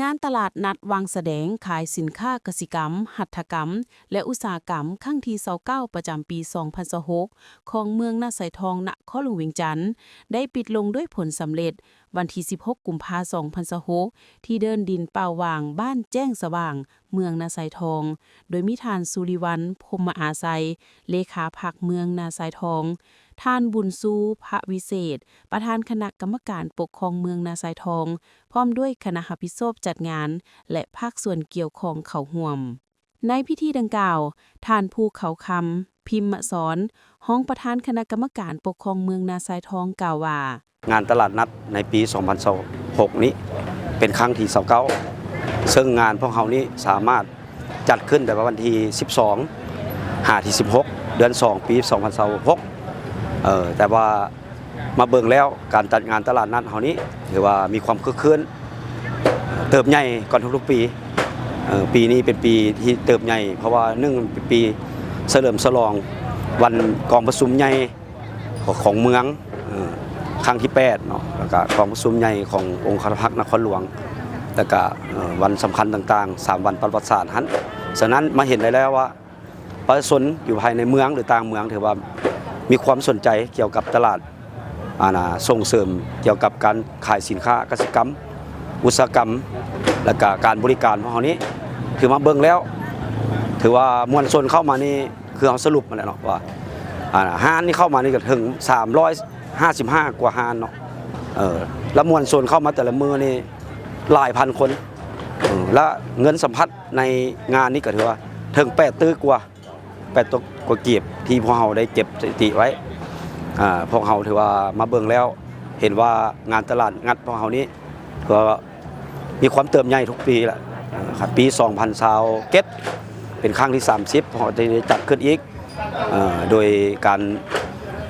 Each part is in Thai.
งานตลาดนัดวางแสดงขายสินค้ากสิกรรมหัตถกรรมและอุตสาหกรรมครั้งที่29ประจำปี 2026ของเมืองนาไสทองนครหลวงเวียงจันทน์ได้ปิดลงด้วยผลสำเร็จวันที่16กุมภาพันธ์2026ที่เดินดินเป่าวางบ้านแจ้งสว่างเมืองนาไสทองโดยมีท่านสุริวัลย์พรหมอาไสยเลขาพรรคเมืองนาไสทองท่านบุญซูพระวิเศษประธานคณะกรรมการปกครองเมืองนาไซทองพร้อมด้วยคณะรับผิดชอบจัดงานและภาคส่วนเกี่ยวข้องเข้าร่วมในพิธีดังกล่าวท่านภูเขาคำพิมพ์สอนห้องประธานคณะกรรมการปกครองเมืองนาไซทองกล่าวว่างานตลาดนัดในปี 2026 นี้เป็นครั้งที่29ซึ่งงานพวกเขานี้สามารถจัดขึ้นแต่วันที่12 16 เดือน 2 ปี 2026แต่ว่ามาเบิ่งแล้วการจัดงานตลาดนัดเฮานี้ถือว่ามีความคึกคืนเติบใหญ่ก่อนทุกๆปีปีนี้เป็นปีที่เติบใหญ่เพราะว่า1เป็นปีเฉลิมฉลองวันกองประชุมใหญ่ของเมืองครั้งที่8เนาะแล้วก็กองประชุมใหญ่ขององค์คณะพรรคนครหลวงแล้วก็วันสำคัญต่างๆ3วันประวัติศาสตร์นั้นฉะนั้นมาเห็นได้แล้วว่าประชาชนอยู่ภายในเมืองหรือต่างเมืองถือว่ามีความสนใจเกี่ยวกับตลาดส่งเสริมเกี่ยวกับการขายสินค้าเกษตรกรรมอุตสาหกรรมและก็การบริการของเขานี้ถือมาเบิ่งแล้วถือว่ามวลชนเข้ามานี่คือเขาสรุปมาแล้วเนาะว่าห้านนี่เข้ามานี่ก็ถึง355กว่าห้านเนาะแล้วมวลชนเข้ามาแต่ละมือนี่หลายพันคนและเงินสัมพัทธ์ในงานนี้ก็ถือว่าถึง8ตื้อกว่า8ตัวกว่าเก็บที่พวกเราได้เก็บสถิติไว้พวกเราถือว่ามาเบิ่งแล้วเห็นว่างานตลาดงัดพวกเรานี้ก็มีความเติบใหญ่ทุกปีแหละปี2027เป็นครั้งที่30พวกเราจะจัดขึ้นอีกโดยการ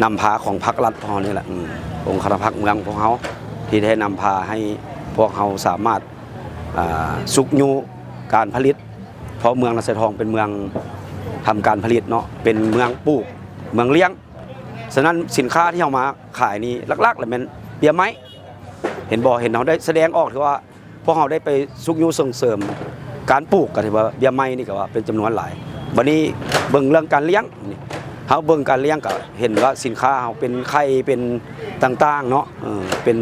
นำพาของพรรครัฐพวกเรานี่แหละองค์คณะพรรคเมืองพวกเราที่ได้นำพาให้พวกเราสามารถสุกยูการผลิตเพราะเมืองนาไซทองเป็นเมืองทำการผลิตเนาะเป็นเมืองปลูกเมืองเลี้ยงฉะนั้นสินค้าที่เอามาขายนี่หลักๆเลยเป็นเบียร์ไม้เห็นเราได้แสดงออกถือว่าพวกเราได้ไปสุกยูส่งเสริมการปลูกก็ถือว่าเบียร์ไม้นี่ก็ว่าเป็นจำนวนหลายวันนี้เบิ่งเรื่องการเลี้ยงเขาเบิ่งการเลี้ยงก็เห็นว่าสินค้าเขาเป็นไข่เป็นต่างๆเนาะเป็น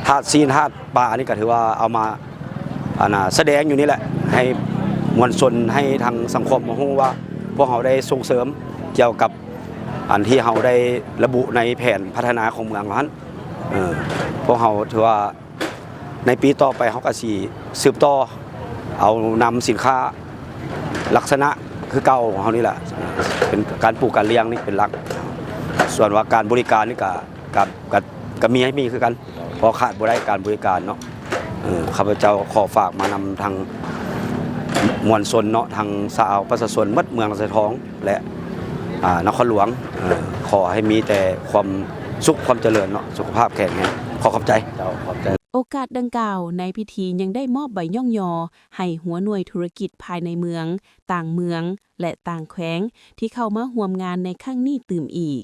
ธาตุซีนธาตุปลานี่ก็ถือว่าเอามาแสดงอยู่นี่แหละให้มวลชนให้ทางสังคมรู้ว่าพวกเขาได้ส่งเสริมเกี่ยวกับอันที่เขาได้ระบุในแผนพัฒนาของเมืองนั้นพวกเขาถือว่าในปีต่อไปเขาก็สิสืบต่อเอานำสินค้าลักษณะคือเก่าของเขานี่แหละเป็นการปลูกการเลี้ยงนี่เป็นหลักส่วนว่าการบริการนี่ก็มีให้มีคือกันพอขาดบ่ได้การบริการเนาะข้าพเจ้าขอฝากมานำทางมวลชนเนาะทางชาวประชาชนมัดเมืองนาไซทองและนครหลวงขอให้มีแต่ความสุขความเจริญเนาะสุขภาพแข็งแรงขอบใจโอกาสดังกล่าวในพิธียังได้มอบใบย่องยอให้หัวหน่วยธุรกิจภายในเมืองต่างเมืองและต่างแขวงที่เข้ามาร่วมงานในครั้งนี้ตื่มอีก